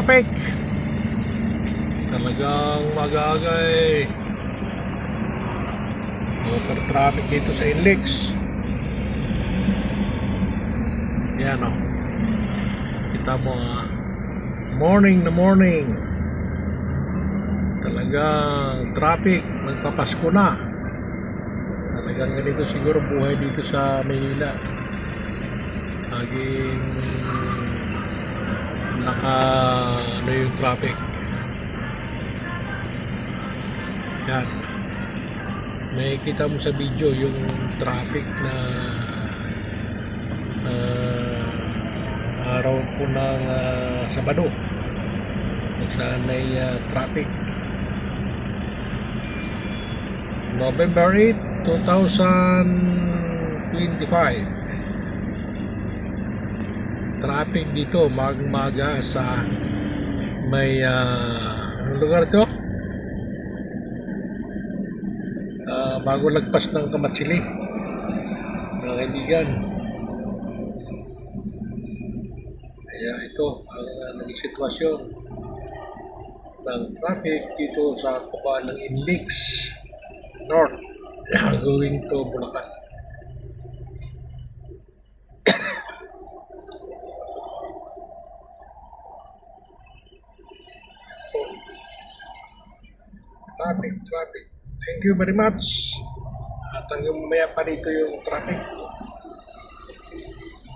traffic. Talagang magagay. Super traffic dito sa Inlex. Yan o. Kita mo morning na morning. Talagang traffic. Magpapasko na. Talagang ganito siguro buhay dito sa Manila. Laging yung traffic. Yan. May kita mo sa video yung traffic na araw po ng Sabado kung saan may traffic. November 8, 2025. Traffic dito magmaga sa may anong lugar ito? Bago lagpas ng Kamatsili, mga kaibigan. Kaya ito ang naging sitwasyon ng traffic dito sa kuba ng Inlex North going to Bulacan. Traffic. Thank you very much. At hanggang mamaya pa dito yung traffic.